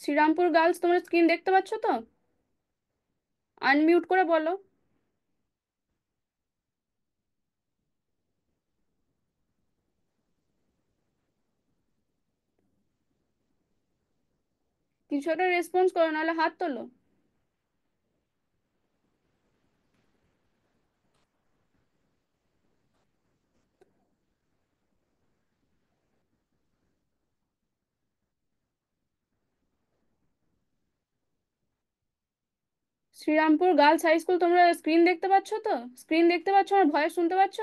Serampore girls, তোমরা screen দেখতে পাচ্ছ তো? আনমিউট করে বলো। কিছু একটা রেসপন্স করো, নাহলে হাত তোলো। শ্রীরামপুর গার্লস হাই স্কুল, তোমরা স্ক্রিন দেখতে পাচ্ছ তো? স্ক্রিন দেখতে পাচ্ছ? আমার ভয়েস শুনতে পাচ্ছ?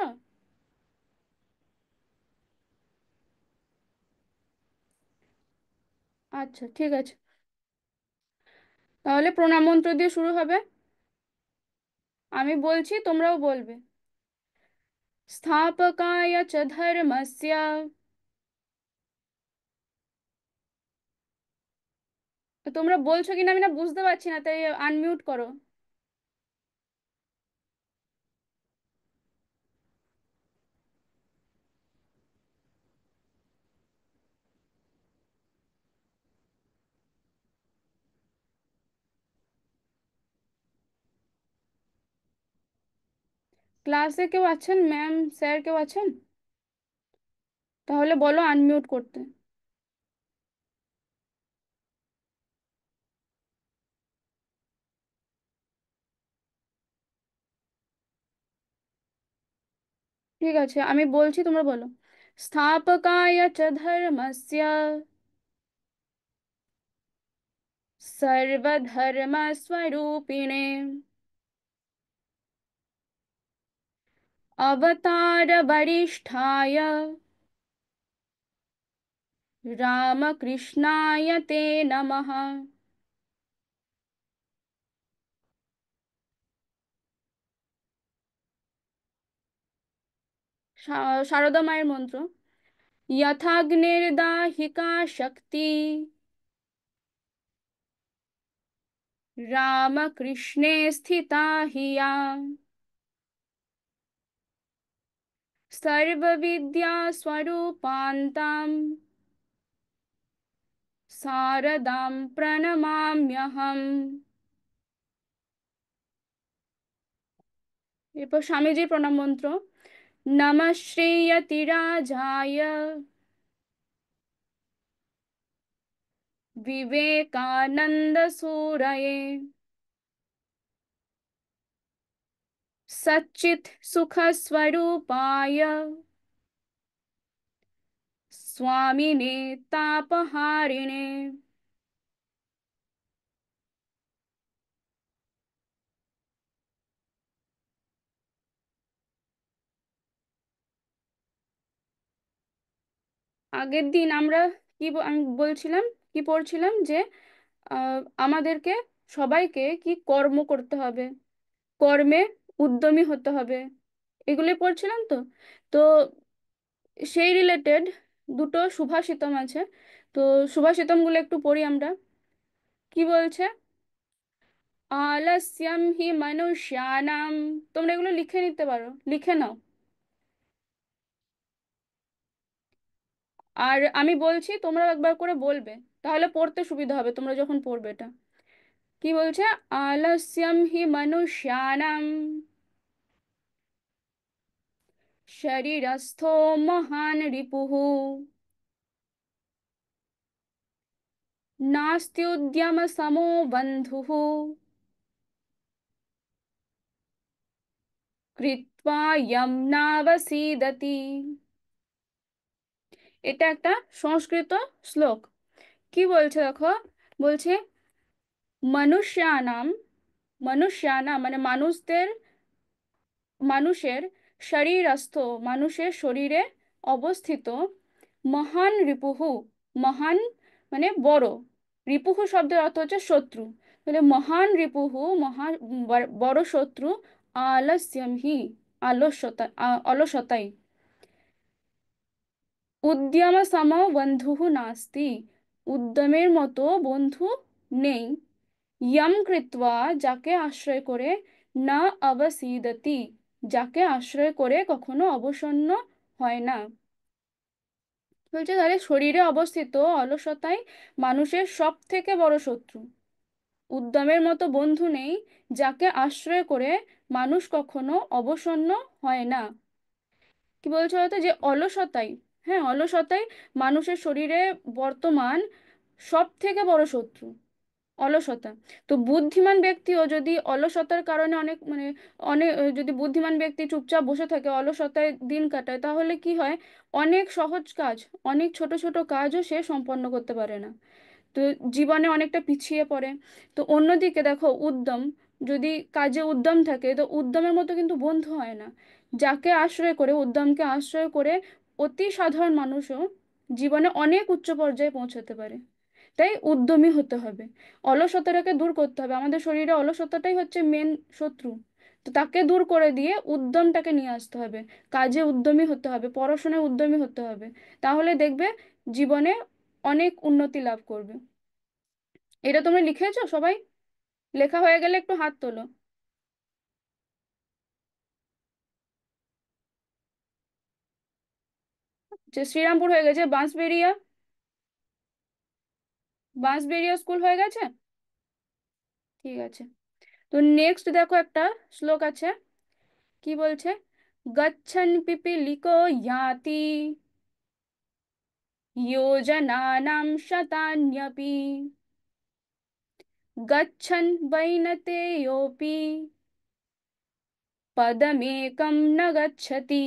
আচ্ছা, ঠিক আছে। তাহলে প্রণাম মন্ত্র দিয়ে শুরু হবে। আমি বলছি, তোমরাও বলবে। স্থাপকায় চ ধর্মস্য। তো তোমরা বলছো কিনা আমি না বুঝতে পারছি না, তাই আনমিউট করো। ক্লাসে কেউ আছেন? ম্যাম, স্যার কেউ আছেন? তাহলে বলো আনমিউট করতে। ঠিক আছে, আমি বলছি, তোমরা বলো। স্থাপকায় চ ধর্মস্য सर्वधर्मस्वरूपिणे अवतारवरिष्ठाय रामकृष्णाय ते नमः। শারদা মায়ের মন্ত্র। यथाग्निर्दाहिका शक्ति रामकृष्णे स्थिता हि या सर्वविद्या स्वरूपान्तां शारदां प्रणमाम्यहम्। এরপর স্বামীজির প্রণাম মন্ত্র। নমঃ শ্রীয়তিরাজায় विवेकानंद सूरये सच्चित् सुख स्वरूपाय स्वामिने तापहारिणे। আগের দিন আমরা আমি বলছিলাম, কি পড়ছিলাম যে আমাদেরকে সবাইকে কি কর্ম করতে হবে, কর্মে উদ্যমী হতে হবে, এগুলোই পড়ছিলাম তো। তো সেই রিলেটেড দুটো সুভাষিতম আছে। তো সুভাষিতমগুলো একটু পড়ি আমরা। কি বলছে? আলস্যম হি মনুষ্যানাম। তোমরা এগুলো লিখে নিতে পারো, লিখে নাও। আর আমি বলছি, তোমরা একবার করে বলবে, তাহলে পড়তে সুবিধা হবে তোমরা যখন পড়বে এটা। কি বলছে? আলস্যম হি মনুষ্যানাম শরীরস্থো মহান রিপুঃ নাস্ত্যুদ্যম সমো বন্ধুঃ কৃত্বা ইয়ং নাবসীদতি। এটা একটা সংস্কৃত শ্লোক। কি বলছে দেখো। বলছে মনুষ্যানাম, মনুষ্যানাম মানে মানুষদের, মানুষের শরীরস্থ, মানুষের শরীরে অবস্থিত মহান রিপুহু, মহান মানে বড়, রিপুহু শব্দের অর্থ হচ্ছে শত্রু। তাহলে মহান রিপুহু, মহান বড় শত্রু আলস্যম হি, আলস্যতা, অলসতাই। উদ্যম সম বন্ধু নাস্তি, উদ্যমের মতো বন্ধু নেই। ইয়ম কৃত্বা, যাকে আশ্রয় করে, না অবসিদতি, যাকে আশ্রয় করে কখনো অবসন্ন হয় না। বলছে তাহলে শরীরে অবস্থিত অলসতাই মানুষের সব থেকে বড় শত্রু। উদ্যমের মতো বন্ধু নেই যাকে আশ্রয় করে মানুষ কখনো অবসন্ন হয় না। কি বলছো বলতো, যে অলসতাই, হ্যাঁ অলসতাই মানুষের শরীরে বর্তমান সব থেকে বড় শত্রু, অলসতা। তো বুদ্ধিমান ব্যক্তিও যদি অলসতার কারণে অনেক মানে অনেক যদি বুদ্ধিমান ব্যক্তি চুপচাপ বসে থাকে, অলসতায় দিন কাটায়, তাহলে কি হয়, অনেক সহজ কাজ, অনেক ছোট ছোট কাজও সে সম্পন্ন করতে পারে না। তো জীবনে অনেকটা পিছিয়ে পড়ে। তো অন্যদিকে দেখো উদ্যম, যদি কাজে উদ্যম থাকে, তো উদ্যমের মতো কিন্তু বন্ধু হয় না। যাকে আশ্রয় করে, উদ্যমকে আশ্রয় করে অতি সাধারণ মানুষও জীবনে অনেক উচ্চ পর্যায়ে পৌঁছাতে পারে। তাই উদ্যমী হতে হবে, অলসতাটাকে দূর করতে হবে। আমাদের শরীরে অলসতাটাই হচ্ছে মেন শত্রু। তো তাকে দূর করে দিয়ে উদ্যমটাকে নিয়ে আসতে হবে, কাজে উদ্যমী হতে হবে, পড়াশোনায় উদ্যমী হতে হবে। তাহলে দেখবে জীবনে অনেক উন্নতি লাভ করবে। এটা তোমরা লিখেছো সবাই? লেখা হয়ে গেলে একটু হাত তোলো। যে শ্রীরামপুর হয়ে গেছে, বাঁশবেড়িয়া, বাঁশবেড়িয়া স্কুল হয়ে গেছে। ঠিক আছে। তো নেক্সট দেখো একটা শ্লোক আছে, কি বলছে, গচ্ছন পিপীলিকো ইয়াতি योजनानां शतान्यपि गच्छन् वैनतेयोऽपि पदमेकं न गच्छति।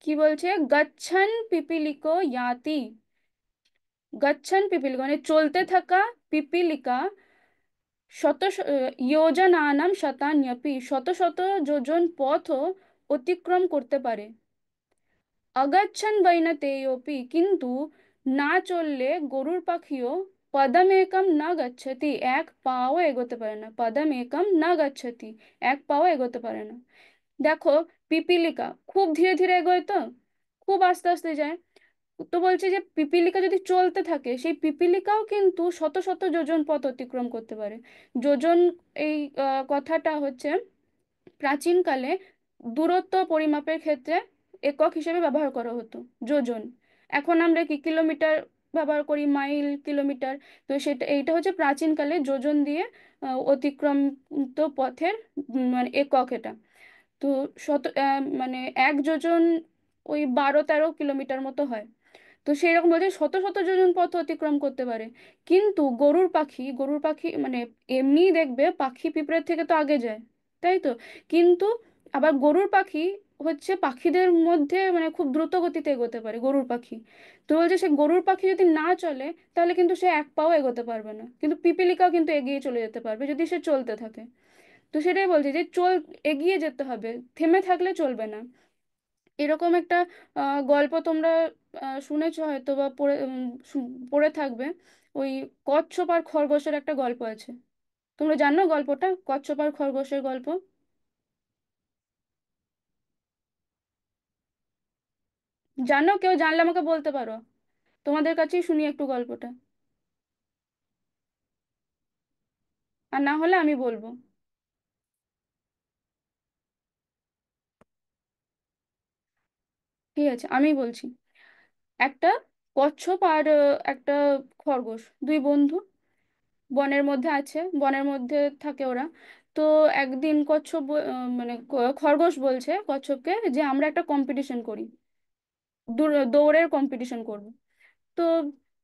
কি বলছে, গচ্ছন পিপীলিকো ইয়াতি, গচ্ছন পিপীলিকা মানে চলতে থাকা, পিপীলিকা শত যোজনানাম শতান্যপি শত শত যোজন পথও অতিক্রম করতে পারে। অগচ্ছন বৈনতেয়োপি কিন্তু না চললে গরুর পাখিও পদম একম না গচ্ছতি এক পাও এগোতে পারে না, পদম একম না গচ্ছতি এক পাও এগোতে পারে না। দেখো পিপীলিকা খুব ধীরে ধীরে এগোয়, তো খুব আস্তে আস্তে যায়। তো বলছে যে পিপীলিকা যদি চলতে থাকে, সেই পিপীলিকাও কিন্তু শত শত যোজন পথ অতিক্রম করতে পারে। যোজন, এই কথাটা হচ্ছে প্রাচীনকালে দূরত্ব পরিমাপের ক্ষেত্রে একক হিসেবে ব্যবহার করা হতো, যোজন। এখন আমরা কি কিলোমিটার ব্যবহার করি, মাইল, কিলোমিটার। তো সেটা, এইটা হচ্ছে প্রাচীনকালে যোজন দিয়ে অতিক্রান্ত পথের মানে একক এটা। তো মানে এক যোজন ওই 12-13 কিলোমিটার মতো হয়। তো সেই রকম বলছে শত শত যোজন পথ অতিক্রম করতে পারে। কিন্তু গরুর পাখি মানে এমনিই দেখবে পাখি পিঁপড়ের থেকে তো আগে যায়, তাই তো। কিন্তু আবার গরুর পাখি হচ্ছে পাখিদের মধ্যে মানে খুব দ্রুত গতিতে এগোতে পারে গরুর পাখি। তো বলছে সে গরুর পাখি যদি না চলে, তাহলে কিন্তু সে এক পাও এগোতে পারবে না, কিন্তু পিপীলিকাও কিন্তু এগিয়ে চলে যেতে পারবে যদি সে চলতে থাকে। তো সেটাই বলছি যে এগিয়ে যেতে হবে, থেমে থাকলে চলবে না। এরকম একটা গল্প তোমরা শুনেছো হয়তো বা পড়ে থাকবে। ওই কচ্ছপ আর খরগোশের একটা গল্প আছে। তোমরা জানো গল্পটা, কচ্ছপ আর খরগোশের গল্প? জানো? কেউ জানলে আমাকে বলতে পারো, তোমাদের কাছেই শুনি একটু গল্পটা। আর না হলে আমি বলবো। ঠিক আছে, আমি বলছি। একটা কচ্ছপ আর একটা খরগোশ, দুই বন্ধু বনের মধ্যে আছে, বনের মধ্যে থাকে ওরা। তো একদিন কচ্ছপ মানে খরগোশ বলছে কচ্ছপকে যে আমরা একটা কম্পিটিশন করি, দৌড়ের কম্পিটিশন করব। তো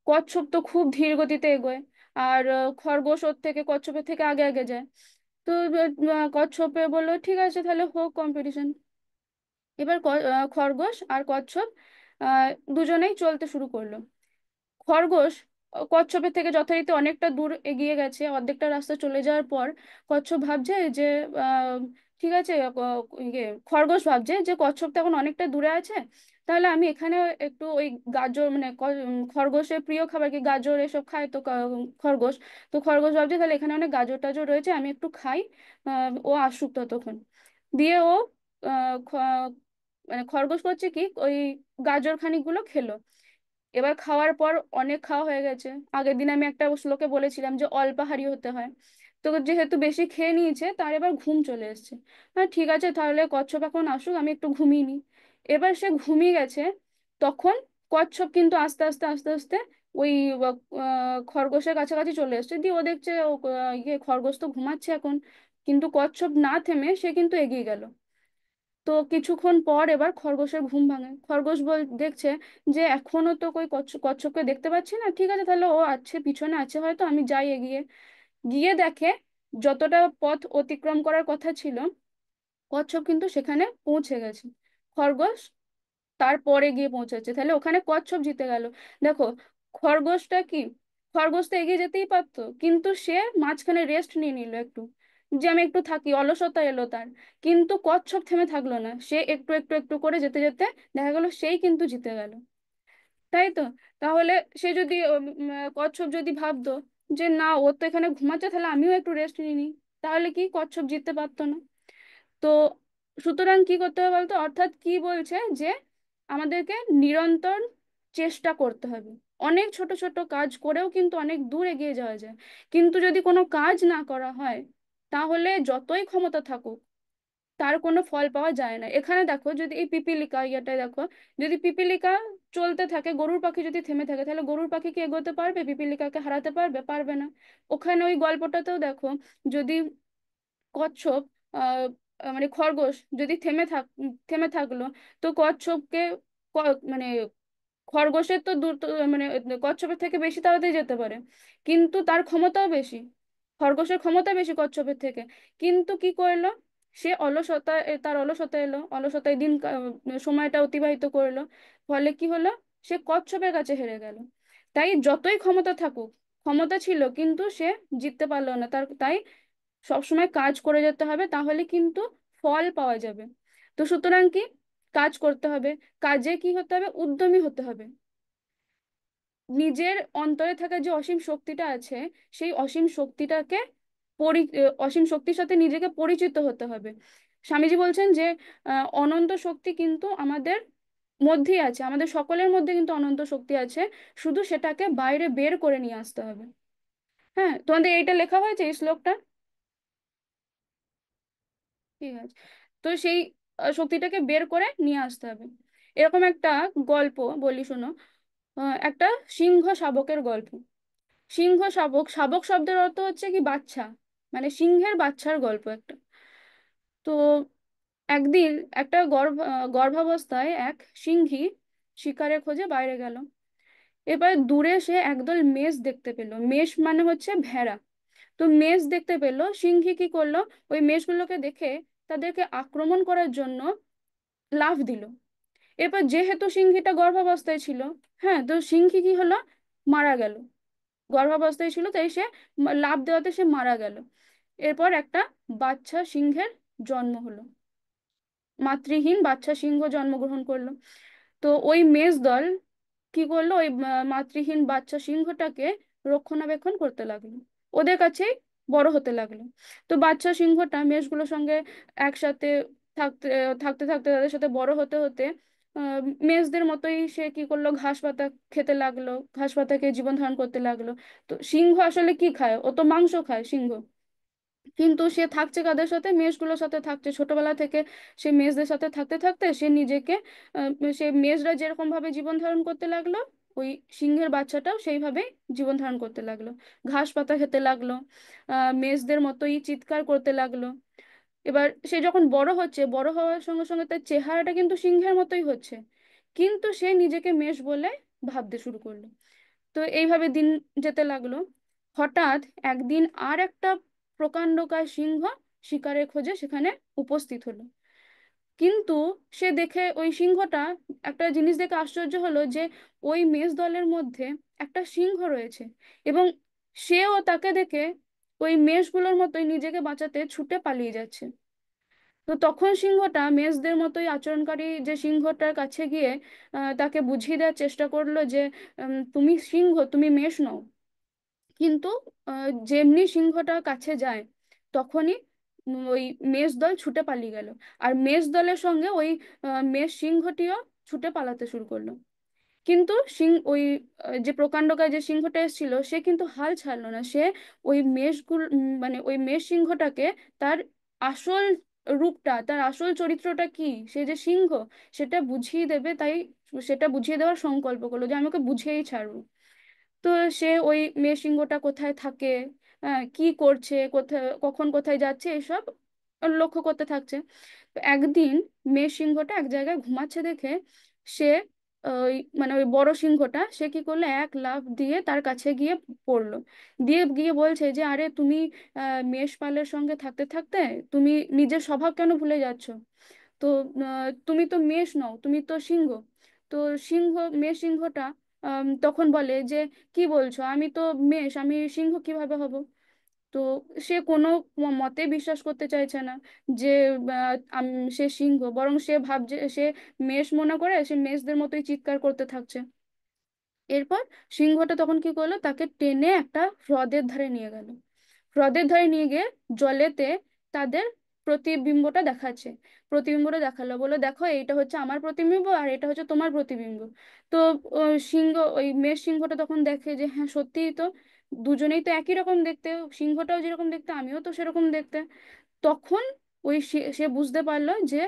কচ্ছপ তো খুব ধীর গতিতে এগোয়, আর খরগোশ ওর থেকে, কচ্ছপের থেকে আগে আগে যায়। তো কচ্ছপে বললো ঠিক আছে তাহলে হোক কম্পিটিশন। এবার খরগোশ আর কচ্ছপ আহ, দুজনেই চলতে শুরু করলো। খরগোশ কচ্ছপের থেকে যথারীতি অনেকটা দূর এগিয়ে গেছে, অর্ধেকটা রাস্তা চলে যাওয়ার পর কচ্ছপ ভাবছে যে আহ, ঠিক আছে, খরগোশ ভাবছে যে কচ্ছপ তো এখন অনেকটা দূরে আছে, তাহলে আমি এখানে একটু ওই গাজর মানে খরগোশের প্রিয় খাবার কি গাজর, এসব খায় তো খরগোশ। তো খরগোশ ভাবছে তাহলে এখানে অনেক গাজর টাজর রয়েছে, আমি একটু খাই, ও আসুক ততক্ষণ। দিয়ে ও মানে খরগোশ করছে কি, ওই গাজর খানিকগুলো খেলো। এবার খাওয়ার পর অনেক খাওয়া হয়ে গেছে। আগের দিন আমি একটা শ্লোকে বলেছিলাম যে অল্পাহারি হতে হয়। তো যেহেতু বেশি খেয়ে নিয়েছে, তার এবার ঘুম চলে এসেছে। হ্যাঁ ঠিক আছে, তাহলে কচ্ছপ এখন আসুক, আমি একটু ঘুমিয়ে নিই। এবার সে ঘুমিয়ে গেছে। তখন কচ্ছপ কিন্তু আস্তে আস্তে আস্তে আস্তে ওই খরগোশের কাছাকাছি চলে এসেছে, দিয়ে ও দেখছে ইয়ে খরগোশ তো ঘুমাচ্ছে এখন, কিন্তু কচ্ছপ না থেমে সে কিন্তু এগিয়ে গেল। তো কিছুক্ষণ পর এবার খরগোশের ঘুম ভাঙে, খরগোশ দেখছে যে এখনো তো কই কচ্ছপকে দেখতে পাচ্ছি না, ঠিক আছে তাহলে ও আছে, পিছনে আছে হয়তো, আমি যাই এগিয়ে। গিয়ে দেখে যতটা পথ অতিক্রম করার কথা ছিল কচ্ছপ কিন্তু সেখানে পৌঁছে গেছে, খরগোশ তারপরে গিয়ে পৌঁছেছে, তাহলে ওখানে কচ্ছপ জিতে গেল। দেখো, খরগোশটা কি, খরগোশ তো এগিয়ে যেতেই পারতো, কিন্তু সে মাঝখানে রেস্ট নিয়ে নিল একটু, যে আমি একটু থাকি, অলসতা এলো তার। কিন্তু কচ্ছপ থেমে থাকলো না, সে একটু একটু একটু করে যেতে যেতে দেখা গেল সেই কিন্তু জিতে গেল। তাই তো। তাহলে সে যদি কচ্ছপ যদি ভাবতো যে না ও তো এখানে ঘুমাচ্ছে, তাহলে আমিও একটু রেস্ট নিয়ে নিই, তাহলে কি কচ্ছপ জিততে পারতো না। তো সুতরাং কি করতে হবে বলতো, অর্থাৎ কি বলছে যে আমাদেরকে নিরন্তর চেষ্টা করতে হবে, অনেক ছোট ছোট কাজ করেও কিন্তু অনেক দূর এগিয়ে যাওয়া যায়। কিন্তু যদি কোনো কাজ না করা হয়, তাহলে যতই ক্ষমতা থাকুক তার কোনো ফল পাওয়া যায় না। এখানে দেখো, যদি এই পিপিলিকা ইয়েটা দেখো, যদি পিপিলিকা চলতে থাকে, গরুর পাখি যদি থেমে থাকে, তাহলে গরুর পাখি কি এগোতে পারবে, পিপিলিকাকে হারাতে পারবে? পারবে না। ওখানে ওই গল্পটাতেও দেখো, যদি কচ্ছপ মানে খরগোশ যদি থেমে থাকলো, তো কচ্ছপকে মানে খরগোশের তো দূর মানে কচ্ছপের থেকে বেশি তাড়াতাড়ি যেতে পারে, কিন্তু তার ক্ষমতাও বেশি, খরগোশের ক্ষমতা বেশি কচ্ছপের থেকে। কিন্তু কি করলো, সে অলসতা তার অলসতা এলো, অলসতায় সময়টা অতিবাহিত করলো, ফলে কি হলো, সে কচ্ছপের কাছে হেরে গেল। তাই যতই ক্ষমতা থাকুক, ক্ষমতা ছিল কিন্তু সে জিততে পারলো না, তাই সবসময় কাজ করে যেতে হবে, তাহলে কিন্তু ফল পাওয়া যাবে। তো সুতরাং কি, কাজ করতে হবে, কাজে কি হতে হবে, উদ্যমী হতে হবে, নিজের অন্তরে থাকা যে অসীম শক্তিটা আছে, সেই অসীম শক্তিটাকে অসীম শক্তির সাথে নিজেকে পরিচিত হতে হবে। স্বামীজি বলছেন যে অনন্ত শক্তি কিন্তু আমাদের মধ্যেই আছে, আমাদের সকলের মধ্যে কিন্তু অনন্ত শক্তি আছে, শুধু সেটাকে বাইরে বের করে নিয়ে আসতে হবে। হ্যাঁ, তোমাদের এইটা লেখা হয়েছে এই শ্লোকটা? ঠিক আছে। তো সেই শক্তিটাকে বের করে নিয়ে আসতে হবে। এরকম একটা গল্প বলি, শোনো। একটা সিংহ শাবকের গল্প। সিংহ শাবক, শাবক শব্দের অর্থ হচ্ছে কি বাচ্চা, মানে সিংহের বাচ্চার গল্প একটা। তো একদিন একটা গর্ভাবস্থায় এক সিংহী শিকারের খোঁজে বাইরে গেল। এবার দূরে সে একদল মেষ দেখতে পেল, মেষ মানে হচ্ছে ভেড়া। তো মেষ দেখতে পেল, সিংহী কি করলো, ওই মেষগুলোকে দেখে তাদেরকে আক্রমণ করার জন্য লাফ দিল। এরপর যেহেতু সিংহীটা গর্ভাবস্থায় ছিল, হ্যাঁ, তো সিংহী কি হলো, মারা গেল। গর্ভাবস্থায় ছিল তাই সে লাফ দেওয়াতে সে মারা গেল। এরপর একটা বাচ্চা সিংহের জন্ম হলো, মাতৃহীন বাচ্চা সিংহ জন্মগ্রহণ করলো। তো ওই মেষ দল কি করলো, ওই মাতৃহীন বাচ্চা সিংহটাকে রক্ষণাবেক্ষণ করতে লাগলো, ওদের কাছেই বড় হতে লাগলো। তো বাচ্চা সিংহটা মেষগুলোর সঙ্গে একসাথে থাকতে থাকতে থাকতে তাদের সাথে বড় হতে হতে আহ, মেষদের মতোই সে কি করলো, ঘাস পাতা খেতে লাগলো, ঘাস পাতা খেয়ে জীবন ধারণ করতে লাগলো। তো সিংহ আসলে কি খায়, ও তো মাংস খায় সিংহ, কিন্তু সে থাকছে কাদের সাথে, মেষগুলোর সাথে থাকছে ছোটবেলা থেকে। সে মেষদের সাথে থাকতে থাকতে সে নিজেকে আহ, সে মেষরা যেরকম ভাবে জীবন ধারণ করতে লাগলো, ওই সিংহের বাচ্চাটাও সেইভাবেই জীবন ধারণ করতে লাগলো, ঘাস পাতা খেতে লাগলো, মেষদের মতোই চিৎকার করতে লাগলো। এবার সে যখন বড় হচ্ছে, বড় হওয়ার সঙ্গে সঙ্গে তার চেহারাটা কিন্তু সিংহের মতোই হচ্ছে, কিন্তু সে নিজেকে মেষ বলে ভাবতে শুরু করলো। তো এইভাবে দিন যেতে লাগলো। হঠাৎ একদিন আর একটা প্রকাণ্ডকায় সিংহ শিকারের খোঁজে সেখানে উপস্থিত হলো। কিন্তু সে দেখে, ওই সিংহটা একটা জিনিস দেখে আশ্চর্য হলো যে ওই মেষ দলের মধ্যে একটা সিংহ রয়েছে, এবং সেও তাকে দেখে ওই মেষগুলোর মতোই নিজেকে বাঁচাতে ছুটে পালিয়ে যাচ্ছে। তো তখন সিংহটা মেষদের মতোই আচরণকারী যে সিংহটার কাছে গিয়ে তাকে বুঝিয়ে দেওয়ার চেষ্টা করলো যে তুমি সিংহ, তুমি মেষ নও। কিন্তু যেমনি সিংহটা কাছে যায়, তখনই ওই মেষ দল ছুটে পালিয়ে গেল। আর মেষ দলের সঙ্গে ওই মেষ সিংহটিও ছুটে পালাতে শুরু করলো। কিন্তু ওই যে প্রকাণ্ডকায় যে সিংহটা এসেছিল সে কিন্তু হাল ছাড়লো না, সে ওই মানে ওই মেষ সিংহটাকে তার আসল রূপটা, তার আসল চরিত্রটা কি, সে যে সিংহ সেটা বুঝিয়ে দেবে, তাই সেটা বুঝিয়ে দেওয়ার সংকল্প করলো যে আমি ওকে বুঝিয়েই ছাড়বো। তো সে ওই মেয়ে সিংহটা কোথায় থাকে, কি করছে, কোথায় কখন কোথায় যাচ্ছে, এসব লক্ষ্য করতে থাকছে। তো একদিন মেয়ে সিংহটা এক জায়গায় ঘুমাচ্ছে দেখে সে ওই মানে ওই বড় সিংহটা সে কি করলো, এক লাফ দিয়ে তার কাছে গিয়ে পড়লো। দিয়ে গিয়ে বলছে যে আরে তুমি মেষপালের সঙ্গে থাকতে থাকতে তুমি নিজের স্বভাব কেন ভুলে যাচ্ছ? তো তুমি তো মেষ নও, তুমি তো সিংহ। তো সিংহ, মেষ সিংহটা তখন বলে যে কি বলছো, আমি তো মেষ, আমি সিংহ কিভাবে হব? তো সে কোনো মতে বিশ্বাস করতে চাইছে না যে সে সিংহ, বরং সে ভাবছে সে মেষ মনে করে সে মেষদের মতোই চিৎকার করতে থাকছে। এরপর সিংহটা তখন কি করলো, তাকে টেনে একটা হ্রদের ধারে নিয়ে গেল। হ্রদের ধারে নিয়ে গিয়ে জলেতে তাদের প্রতিবিম্বটা দেখাচ্ছে। প্রতিবিম্বটা দেখালো, বললো দেখো এইটা হচ্ছে আমার প্রতিবিম্ব আর এটা হচ্ছে তোমার প্রতিবিম্ব। তো সিংহ, ওই মেষ সিংহটা তখন দেখে যে হ্যাঁ সত্যিই তো, দুজনেই তো একই রকম দেখতে, সিংহটাও যেরকম দেখতে আমিও তো সেরকম দেখতে। তখন ওই সে বুঝতে পারলো যে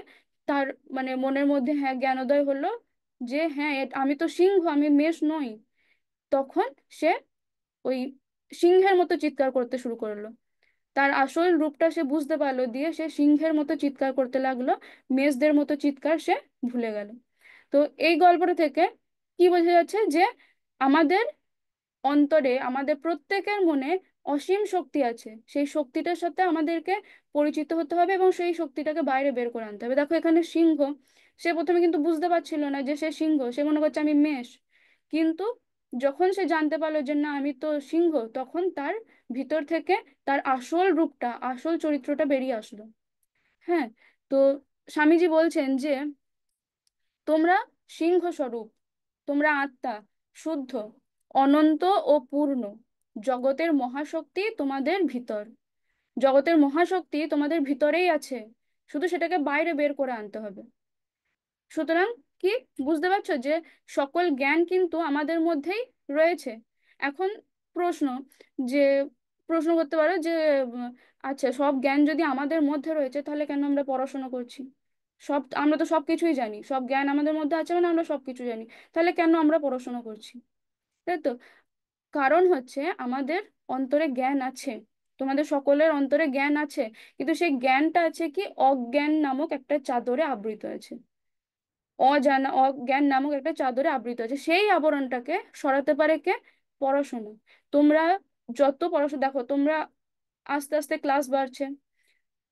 তার মানে মনের মধ্যে হ্যাঁ জ্ঞানোদয় হলো যে হ্যাঁ আমি তো সিংহ, আমি মেষ নই। তখন সে ওই সিংহের মতো চিৎকার করতে শুরু করলো। তার আসল রূপটা সে বুঝতে পারলো, দিয়ে সে সিংহের মতো চিৎকার করতে লাগলো। মেষদের মতো চিৎকার সে ভুলে গেল। তো এই গল্পটা থেকে কি বোঝা যাচ্ছে যে আমাদের অন্তরে, আমাদের প্রত্যেকের মনে অসীম শক্তি আছে। সেই শক্তিটার সাথে আমাদেরকে পরিচিত হতে হবে এবং সেই শক্তিটাকে বাইরে বের করে আনতে হবে। দেখো এখানে সিংহ, সে প্রথমে কিন্তু বুঝতে পারছিল না যে সে সিংহ, সে মনে করছে আমি মেষ। কিন্তু যখন সে জানতে পারলো যে না আমি তো সিংহ, তখন তার ভিতর থেকে তার আসল রূপটা, আসল চরিত্রটা বেরিয়ে আসলো। হ্যাঁ। তো স্বামীজি বলছেন যে তোমরা সিংহ স্বরূপ, তোমরা আত্মা, শুদ্ধ, অনন্ত ও পূর্ণ। জগতের মহাশক্তি তোমাদের ভিতর, জগতের মহাশক্তি তোমাদের ভিতরেই আছে, শুধু সেটাকে বাইরে বের করে আনতে হবে। সুতরাং কি, বুঝতে পারছো যে সকল জ্ঞান কিন্তু আমাদের মধ্যেই রয়েছে। এখন প্রশ্ন, যে প্রশ্ন করতে পারো যে উম, আচ্ছা সব জ্ঞান যদি আমাদের মধ্যে রয়েছে তাহলে কেন আমরা পড়াশোনা করছি? সব, আমরা তো সব কিছুই জানি, সব জ্ঞান আমাদের মধ্যে আছে মানে আমরা সব কিছু জানি, তাহলে কেন আমরা পড়াশোনা করছি? তাই তো। কারণ হচ্ছে আমাদের অন্তরে জ্ঞান আছে, তোমাদের সকলের অন্তরে জ্ঞান আছে, কিন্তু সেই জ্ঞানটা আছে কি অজ্ঞান নামক একটা চাদরে আবৃত আছে। অজানা, অজ্ঞান নামক একটা চাদরে আবৃত আছে, সেই আবরণটাকে সরাতে পারে কে? পড়াশোনা। তোমরা যত পড়াশোনা, দেখো তোমরা আস্তে আস্তে ক্লাস বাড়ছে,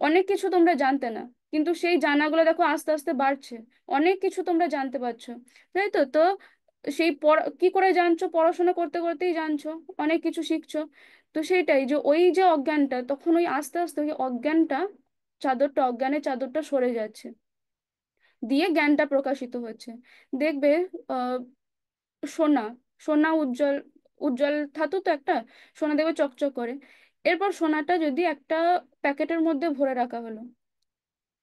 অনেক কিছু তোমরা জানতে না, কিন্তু সেই জানাগুলো দেখো আস্তে আস্তে বাড়ছে, অনেক কিছু তোমরা জানতে পারছো। তাই তো। তো সেই কি করে জানছো? পড়াশোনা করতে করতেই জানছো, অনেক কিছু শিখছো। তো সেইটাই যে ওই যে অজ্ঞানটা, তখন ওই আস্তে আস্তে ওই অজ্ঞানটা, চাদরটা, অজ্ঞানের চাদরটা সরে যাচ্ছে, দিয়ে জ্ঞানটা প্রকাশিত হচ্ছে। দেখবে আহ সোনা, সোনা উজ্জ্বল, উজ্জ্বল ধাতু তো একটা, সোনা দেখবে চকচক করে। এরপর সোনাটা যদি একটা প্যাকেটের মধ্যে ভরে রাখা হলো,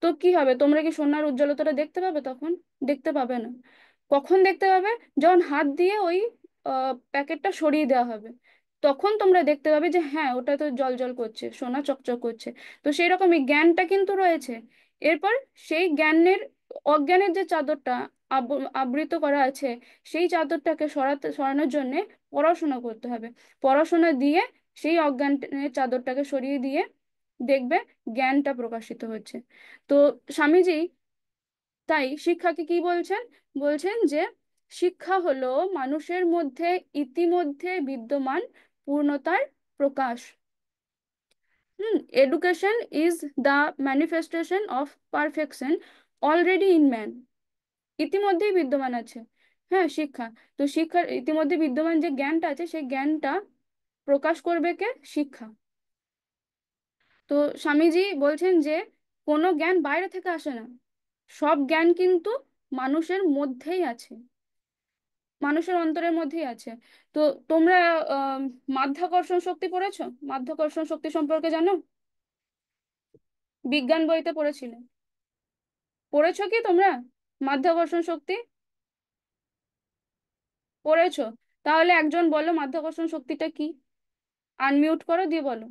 তো কি হবে? তোমরা কি সোনার উজ্জ্বলতাটা দেখতে পাবে তখন? দেখতে পাবে না। কখন দেখতে পাবে? যখন হাত দিয়ে ওই প্যাকেটটা সরিয়ে দেওয়া হবে, তখন তোমরা দেখতে পাবে যে হ্যাঁ ওটা তো জল জল করছে, সোনা চকচক করছে। তো সেই রকমই জ্ঞানটা কিন্তু রয়েছে। এরপর সেই জ্ঞানের, অজ্ঞানের যে চাদরটা আবৃত করা আছে, সেই চাদরটাকে সরানোর জন্য পড়াশোনা করতে হবে। পড়াশোনা দিয়ে সেই অজ্ঞানের চাদরটাকে সরিয়ে দিয়ে দেখবে জ্ঞানটা প্রকাশিত হচ্ছে। তো স্বামীজি তাই শিক্ষাকে কি বলছেন? বলছেন যে শিক্ষা হলো মানুষের মধ্যে ইতিমধ্যে বিদ্যমান পূর্ণতার প্রকাশ। Education is the manifestation of perfection already in man. ইতিমধ্যেই বিদ্যমান আছে। হ্যাঁ, শিক্ষা। তো শিক্ষার ইতিমধ্যে বিদ্যমান যে জ্ঞানটা আছে, সেই জ্ঞানটা প্রকাশ করবে কে? শিক্ষা। তো স্বামীজি বলছেন যে কোনো জ্ঞান বাইরে থেকে আসে না, সব জ্ঞান কিন্তু মানুষের মধ্যেই আছে, মানুষের অন্তরের মধ্যেই আছে। তো তোমরা আহ মাধ্যাকর্ষণ শক্তি পড়েছো? মাধ্যাকর্ষণ শক্তি সম্পর্কে জানো? বিজ্ঞান বইতে পড়েছিলে? পড়েছো কি তোমরা মাধ্যাকর্ষণ শক্তি? পড়েছো? তাহলে একজন বলো মাধ্যাকর্ষণ শক্তিটা কি। আনমিউট করো, দিয়ে বলো।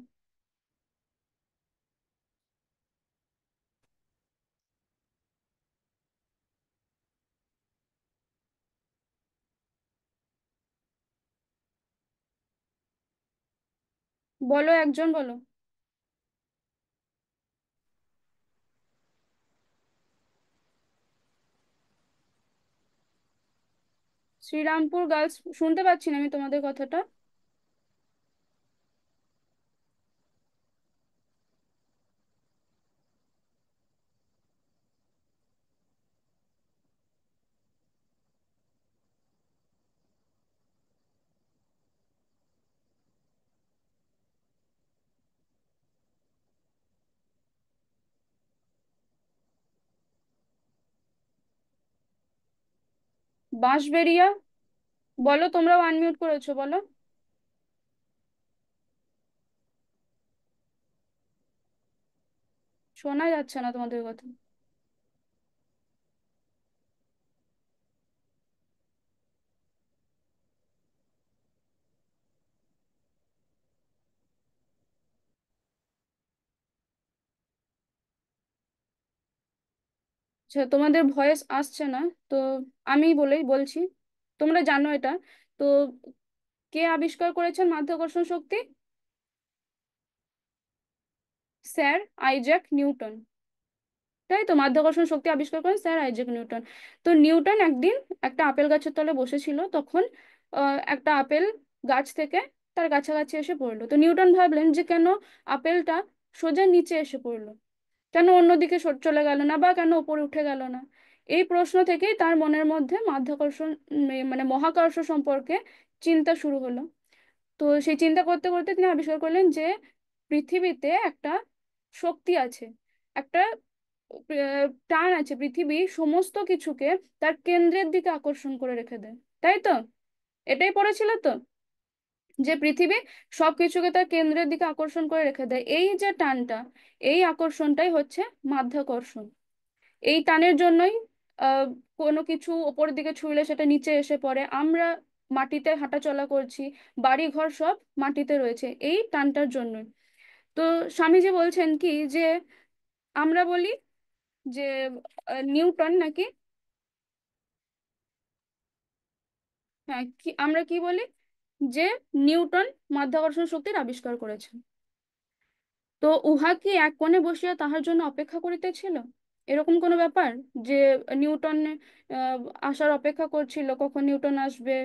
বলো, একজন বলো। শ্রীরামপুর গার্লস, শুনতে পাচ্ছি না আমি তোমাদের কথাটা। বাঁশবেড়িয়া। বলো, তোমরাও আনমিউট করেছো, বলো। শোনা যাচ্ছে না তোমাদের কথা। আচ্ছা, তোমাদের ভয়েস আসছে না। তো আমি বলছি, তোমরা জানো এটা। তো কে আবিষ্কার করেছেন মাধ্যাকর্ষণ শক্তি? Sir Isaac Newton. তাই তো, মাধ্যাকর্ষণ শক্তি আবিষ্কার করেন স্যার আইজ্যাক নিউটন। তো নিউটন একদিন একটা আপেল গাছের তলে বসেছিল, তখন একটা আপেল গাছ থেকে তার কাছাকাছি এসে পড়লো। তো নিউটন ভাবলেন যে কেন আপেলটা সোজা নিচে এসে পড়লো, কেন অন্যদিকে চলে গেল না, বা কেন উপরে উঠে গেল না। এই প্রশ্ন থেকেই তার মনের মধ্যে মাধ্যাকর্ষণ মানে মহাকর্ষ সম্পর্কে চিন্তা শুরু হলো। তো সেই চিন্তা করতে করতে তিনি আবিষ্কার করলেন যে পৃথিবীতে একটা শক্তি আছে, একটা টান আছে। পৃথিবী সমস্ত কিছুকে তার কেন্দ্রের দিকে আকর্ষণ করে রেখে দেয়। তাই তো, এটাই পড়েছিল তো, যে পৃথিবী সবকিছুকে তার কেন্দ্রের দিকে আকর্ষণ করে রেখে দেয়। এই যে টানটা, এই আকর্ষণটাই হচ্ছে মাধ্যাকর্ষণ। এই টানের জন্যই আহ কোনো কিছু ওপরের দিকে ছুঁড়লে সেটা নিচে এসে পড়ে। আমরা মাটিতে হাঁটাচলা করছি, বাড়ি ঘর সব মাটিতে রয়েছে এই টানটার জন্যই। তো স্বামীজি বলছেন কি যে আমরা বলি যে নিউটন নাকি, হ্যাঁ, কি আমরা কি বলি, যে নিউটন মাধ্যাকর্ষণ শক্তির আবিষ্কার করেছেন। তো উহা কি এক কোণে বসিয়া তাহার জন্য অপেক্ষা করিতেছিল? এরকম কোনো ব্যাপার যে নিউটন আহ, আসার অপেক্ষা করছিল, কখন নিউটন আসবে,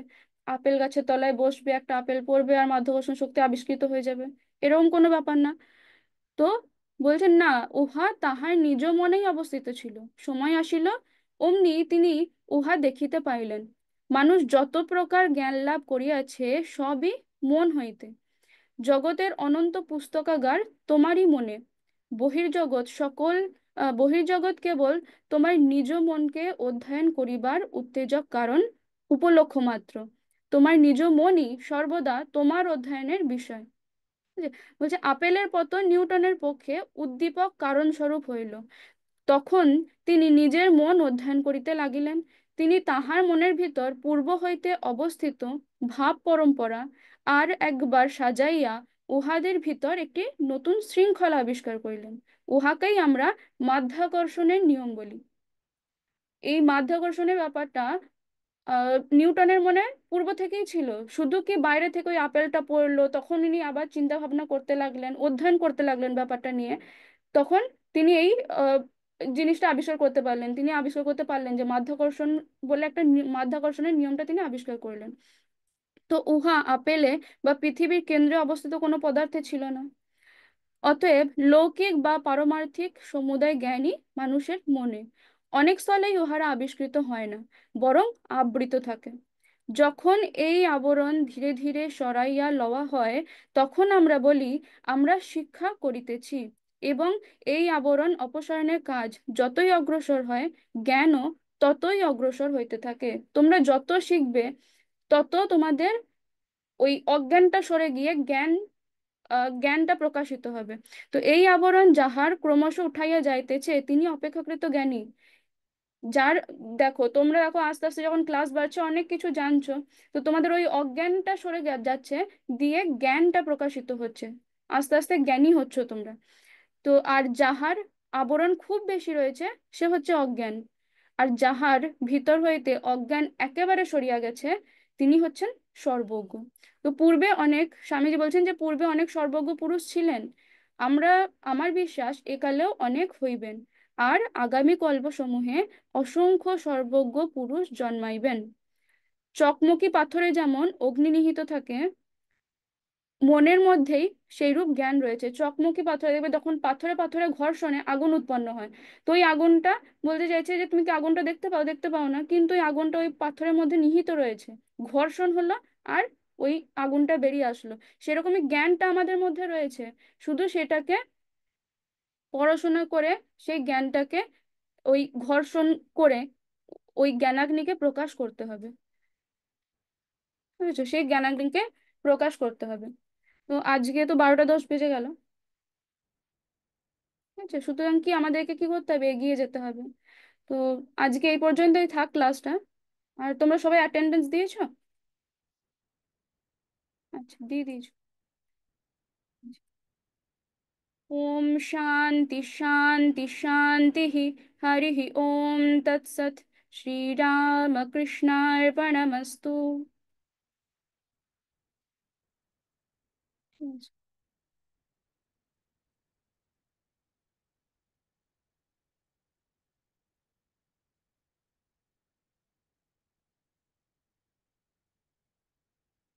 আপেল গাছের তলায় বসবে, একটা আপেল পড়বে আর মাধ্যাকর্ষণ শক্তি আবিষ্কৃত হয়ে যাবে? এরকম কোনো ব্যাপার না। তো বলছেন না, উহা তাহার নিজ মনেই অবস্থিত ছিল। সময় আসিল, অমনি তিনি উহা দেখিতে পাইলেন। মানুষ যত প্রকার জ্ঞান লাভ করিয়াছে, সবই মন হইতে। জগতের অনন্ত পুস্তকাগার তোমারই মনে। বহির্জগৎ সকল বহির্জগৎ কেবল তোমার নিজ মনকে অধ্যয়ন করিবার উত্তেজক কারণ, উপলক্ষ মাত্র। তোমার নিজ মনই সর্বদা তোমার অধ্যয়নের বিষয়। বুঝলে? বলছে আপেলের পতন নিউটনের পক্ষে উদ্দীপক কারণ স্বরূপ হইল। তখন তিনি নিজের মন অধ্যয়ন করিতে লাগিলেন। তিনি তাহার মনের ভিতর পূর্ব হইতে অবস্থিত ভাব পরম্পরা আর একবার সাজাইয়া উহাদের ভিতর একটি নতুন শৃঙ্খলা আবিষ্কার করিলেন। উহাকেই আমরা মাধ্যাকর্ষণের নিয়ম বলি। এই মাধ্যাকর্ষণের ব্যাপারটা নিউটনের মনে পূর্ব থেকেই ছিল। শুধু কি বাইরে থেকে ওই আপেলটা পড়লো তখন ইনি আবার চিন্তা ভাবনা করতে লাগলেন, অধ্যয়ন করতে লাগলেন ব্যাপারটা নিয়ে। তখন তিনি এই আহ, জিনিসটা আবিষ্কার করতে পারলেন। তিনি আবিষ্কার করতে পারলেন যে মাধ্যাকর্ষণ বলে একটা মাধ্যাকর্ষণের নিয়মটা তিনি আবিষ্কার করলেন। তো উহা আপেলে বা পৃথিবীর কেন্দ্রে অবস্থিত কোনো পদার্থে ছিল না। অতএব লৌকিক বা পারমার্থিক সমুদয় জ্ঞানই মানুষের মনে। অনেক স্থলেই উহারা আবিষ্কৃত হয় না, বরং আবৃত থাকে। যখন এই আবরণ ধীরে ধীরে সরাইয়া লওয়া হয়, তখন আমরা বলি আমরা শিক্ষা করিতেছি। এবং এই আবরণ অপসারণের কাজ যতই অগ্রসর হয়, জ্ঞানও ততই অগ্রসর হইতে থাকে। তোমরা যত শিখবে, তত তোমাদের ওই অজ্ঞানটা সরে গিয়ে জ্ঞানটা প্রকাশিত হবে। তো এই আবরণ যাহার ক্রমশ উঠাইয়া যাইতেছে, তিনি অপেক্ষাকৃত জ্ঞানী। যার, দেখো তোমরা দেখো আস্তে আস্তে যখন ক্লাস বাড়ছে অনেক কিছু জানছো, তো তোমাদের ওই অজ্ঞানটা সরে যাচ্ছে, দিয়ে জ্ঞানটা প্রকাশিত হচ্ছে। আস্তে আস্তে জ্ঞানী হচ্ছ তোমরা। তো আর যাহার আবরণ খুব বেশি রয়েছে, সে হচ্ছে অজ্ঞান। আর যাহার ভিতর হইতে অজ্ঞান একেবারে সরিয়া গেছে, তিনি হচ্ছেন সর্বজ্ঞ। তো পূর্বে অনেক, স্বামীজি বলছেন যে পূর্বে অনেক সর্বজ্ঞ পুরুষ ছিলেন, আমরা, আমার বিশ্বাস একালেও অনেক হইবেন, আর আগামী কল্পসমূহে অসংখ্য সর্বজ্ঞ পুরুষ জন্মাইবেন। চকমকি পাথরে যেমন অগ্নি নিহিত থাকে, মনের মধ্যেই সেইরূপ জ্ঞান রয়েছে। চকমকি পাথরে দেখবে, তখন পাথরে পাথরে ঘর্ষণে আগুন উৎপন্ন হয়। তো ওই আগুনটা, বলতে চাইছে যে তুমি কি আগুনটা দেখতে পাও? দেখতে পাও না, কিন্তু ওই আগুনটা ওই পাথরের মধ্যে নিহিত রয়েছে। ঘর্ষণ হলো, আর ওই আগুনটা বেরিয়ে আসলো। সেরকমই জ্ঞানটা আমাদের মধ্যে রয়েছে, শুধু সেটাকে পড়াশোনা করে সেই জ্ঞানটাকে ওই ঘর্ষণ করে ওই জ্ঞানাগ্নিকে প্রকাশ করতে হবে। বুঝেছো? সেই জ্ঞানাগ্নিকে প্রকাশ করতে হবে। তো আজকে তো 12টা 10 বেজে গেল। ঠিক আছে, সুতরাং কি আমাদেরকে কি করতে হবে? এগিয়ে যেতে হবে। তো আজকে এই পর্যন্তই থাক ক্লাসটা। আর তোমরা সবাই অ্যাটেন্ডেন্স দিয়েছো? আচ্ছা, দিয়ে দিয়েছো। ওম শান্তি শান্তি শান্তি। হরি ওম তৎসৎ। শ্রীরামকৃষ্ণার্পণমস্তু। ঠিক আছে।